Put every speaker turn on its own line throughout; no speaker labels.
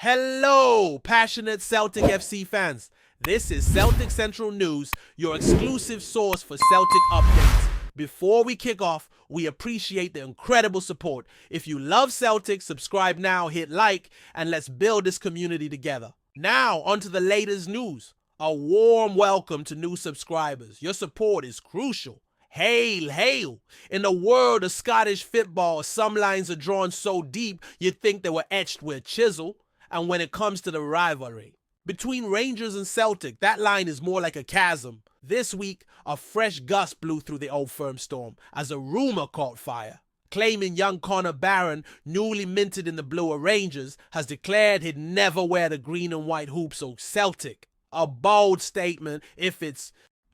Hello, passionate Celtic FC fans. This is Celtic Central News, your exclusive source for Celtic updates. Before we kick off, we appreciate the incredible support. If you love Celtic, subscribe now, hit like, and let's build this community together. Now, onto the latest news. A warm welcome to new subscribers. Your support is crucial. Hail, hail! In the world of Scottish football, some lines are drawn so deep you'd think they were etched with a chisel. And when it comes to the rivalry between Rangers and Celtic, that line is more like a chasm. This week, a fresh gust blew through the Old Firm storm as a rumor caught fire, claiming young BARRON, newly minted in the blue of Rangers, has declared he'd never wear the green and white hoops of Celtic. A bold statement if it's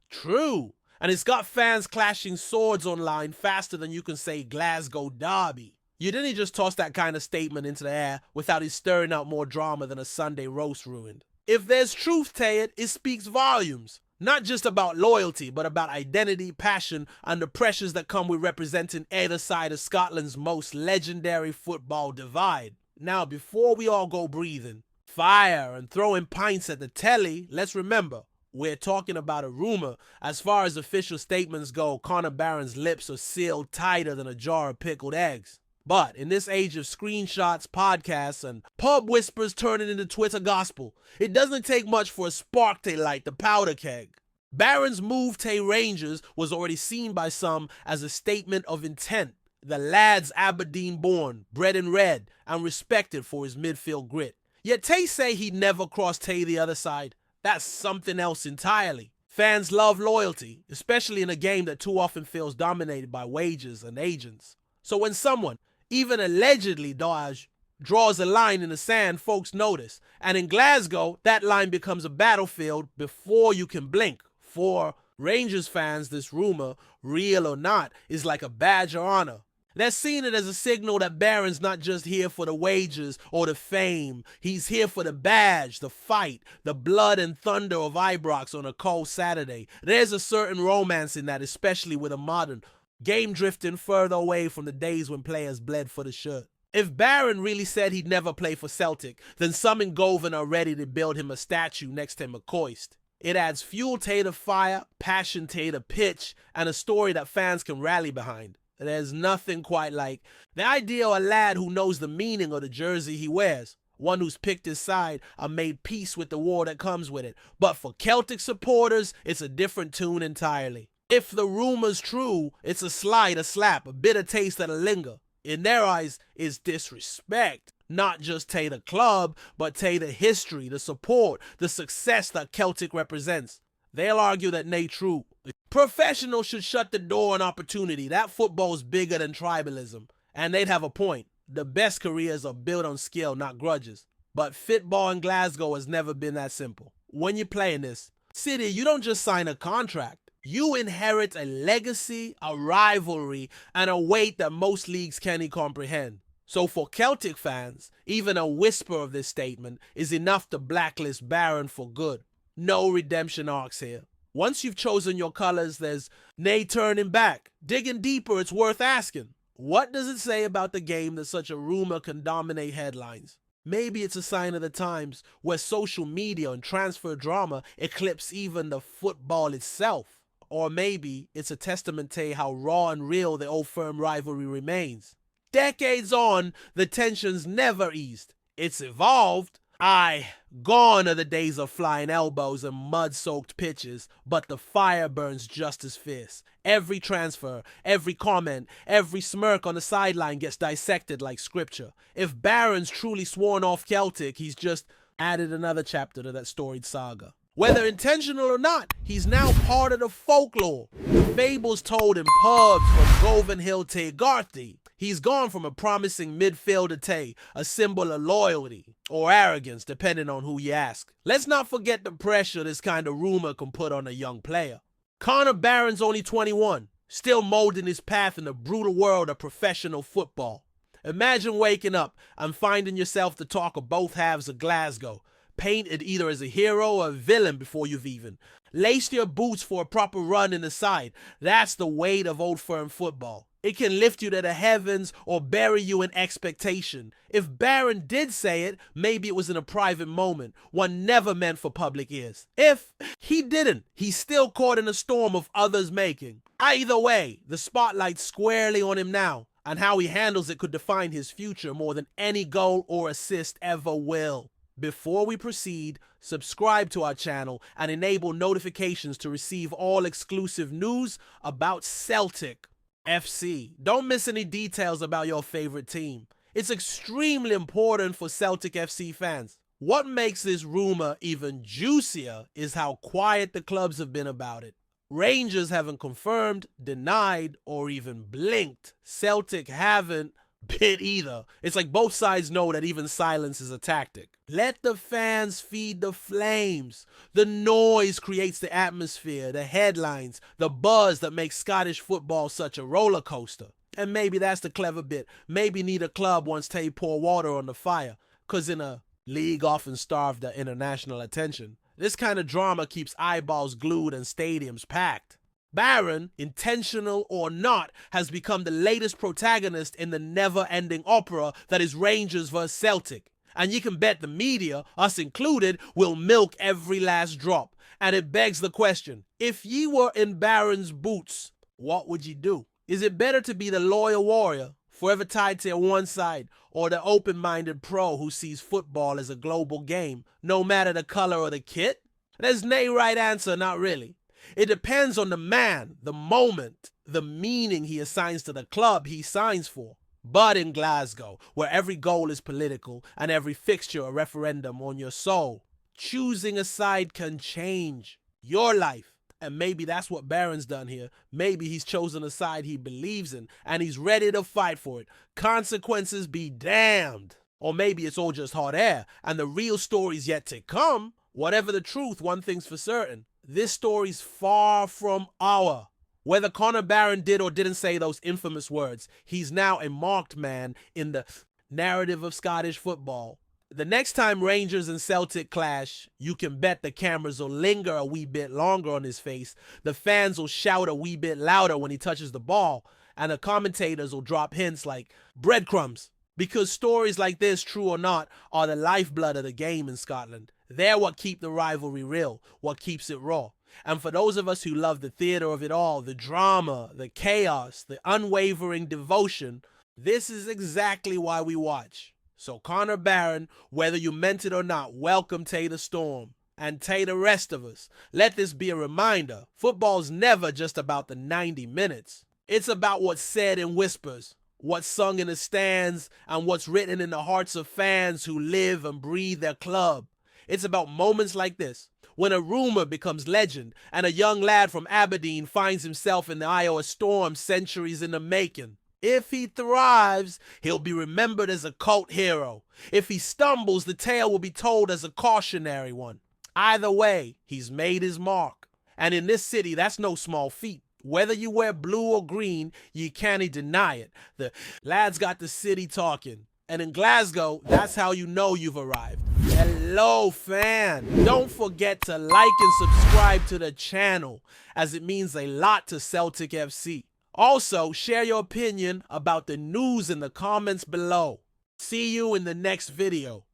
true. And it's got fans clashing swords online faster than you can say Glasgow Derby. You didn't just toss that kind of statement into the air without it stirring out more drama than a Sunday roast ruined. If there's truth to it, it speaks volumes. Not just about loyalty, but about identity, passion, and the pressures that come with representing either side of Scotland's most legendary football divide. Now, before we all go breathing fire and throwing pints at the telly, let's remember, we're talking about a rumor. As far as official statements go, BARRON's lips are sealed tighter than a jar of pickled eggs. But in this age of screenshots, podcasts, and pub whispers turning into Twitter gospel, it doesn't take much for a spark to light the powder keg. BARRON's move to Rangers was already seen by some as a statement of intent. The lad's Aberdeen born, bred and red, and respected for his midfield grit. Yet Tay say he'd never cross Tay the other side. That's something else entirely. Fans love loyalty, especially in a game that too often feels dominated by wages and agents. So when someone, even allegedly draws a line in the sand, folks notice. And in Glasgow, that line becomes a battlefield before you can blink. For Rangers fans, this rumor, real or not, is like a badge of honor. They're seeing it as a signal that BARRON's not just here for the wages or the fame. He's here for the badge, the fight, the blood and thunder of Ibrox on a cold Saturday. There's a certain romance in that, especially with a modern game drifting further away from the days when players bled for the shirt. If BARRON really said he'd never play for Celtic, then some in Govan are ready to build him a statue next to McCoist. It adds fuel to the fire, passion to the pitch, and a story that fans can rally behind. There's nothing quite like the idea of a lad who knows the meaning of the jersey he wears, one who's picked his side and made peace with the war that comes with it. But for Celtic supporters, it's a different tune entirely. If the rumor's true, it's a slide, a slap, a bitter taste that'll linger. In their eyes, it's disrespect. Not just to the club, but to the history, the support, the success that Celtic represents. They'll argue that nay true. Professionals should shut the door on opportunity. That football's bigger than tribalism. And they'd have a point. The best careers are built on skill, not grudges. But football in Glasgow has never been that simple. When you're playing this city, you don't just sign a contract. You inherit a legacy, a rivalry, and a weight that most leagues can't comprehend. So for Celtic fans, even a whisper of this statement is enough to blacklist BARRON for good. No redemption arcs here. Once you've chosen your colors, there's nay turning back. Digging deeper, it's worth asking. What does it say about the game that such a rumor can dominate headlines? Maybe it's a sign of the times where social media and transfer drama eclipse even the football itself. Or maybe it's a testament to how raw and real the Old Firm rivalry remains. Decades on, the tensions never eased. It's evolved. Gone are the days of flying elbows and mud-soaked pitches, but the fire burns just as fierce. Every transfer, every comment, every smirk on the sideline gets dissected like scripture. If BARRON's truly sworn off Celtic, he's just added another chapter to that storied saga. Whether intentional or not, he's now part of the folklore. Fables told in pubs from Govan Hill to Garthy. He's gone from a promising midfielder to a symbol of loyalty or arrogance, depending on who you ask. Let's not forget the pressure this kind of rumor can put on a young player. BARRON's only 21, still molding his path in the brutal world of professional football. Imagine waking up and finding yourself the talk of both halves of Glasgow, painted either as a hero or a villain before you've even laced your boots for a proper run in the side. That's the weight of Old Firm football. It can lift you to the heavens or bury you in expectation. If Barron did say it, maybe it was in a private moment, one never meant for public ears. If he didn't, he's still caught in a storm of others' making. Either way, the spotlight's squarely on him now, and how he handles it could define his future more than any goal or assist ever will. Before we proceed, subscribe to our channel and enable notifications to receive all exclusive news about Celtic FC. Don't miss any details about your favorite team. It's extremely important for Celtic FC fans. What makes this rumor even juicier is how quiet the clubs have been about it. Rangers haven't confirmed, denied, or even blinked. Celtic haven't bit either. It's like both sides know that even silence is a tactic. Let the fans feed the flames. The noise creates the atmosphere, the headlines, the buzz that makes Scottish football such a roller coaster. And maybe that's the clever bit. Maybe neither club wants to pour water on the fire, because in a league often starved of international attention, this kind of drama keeps eyeballs glued and stadiums packed. Barron, intentional or not, has become the latest protagonist in the never-ending opera that is Rangers vs Celtic. And you can bet the media, us included, will milk every last drop. And it begs the question, if ye were in Barron's boots, what would you do? Is it better to be the loyal warrior, forever tied to one side, or the open-minded pro who sees football as a global game, no matter the color or the kit? There's no right answer, not really. It depends on the man, the moment, the meaning he assigns to the club he signs for. But in Glasgow, where every goal is political and every fixture a referendum on your soul, choosing a side can change your life. And maybe that's what Barron's done here. Maybe he's chosen a side he believes in and he's ready to fight for it. Consequences be damned. Or maybe it's all just hot air and the real story's yet to come. Whatever the truth, one thing's for certain. This story's far from our. Whether Conor Barron did or didn't say those infamous words, he's now a marked man in the narrative of Scottish football. The next time Rangers and Celtic clash, you can bet the cameras will linger a wee bit longer on his face, the fans will shout a wee bit louder when he touches the ball, and the commentators will drop hints like breadcrumbs. Because stories like this, true or not, are the lifeblood of the game in Scotland. They're what keep the rivalry real, what keeps it raw. And for those of us who love the theater of it all, the drama, the chaos, the unwavering devotion, this is exactly why we watch. So Conor Barron, whether you meant it or not, welcome to the storm. And to the rest of us, let this be a reminder, football's never just about the 90 minutes. It's about what's said in whispers, what's sung in the stands, and what's written in the hearts of fans who live and breathe their club. It's about moments like this, when a rumor becomes legend and a young lad from Aberdeen finds himself in the eye of a storm centuries in the making. If he thrives, he'll be remembered as a cult hero. If he stumbles, the tale will be told as a cautionary one. Either way, he's made his mark. And in this city, that's no small feat. Whether you wear blue or green, you can't deny it. The lads got the city talking. And in Glasgow, that's how you know you've arrived. Hello, fan. Don't forget to like and subscribe to the channel, as it means a lot to Celtic FC. Also, share your opinion about the news in the comments below. See you in the next video.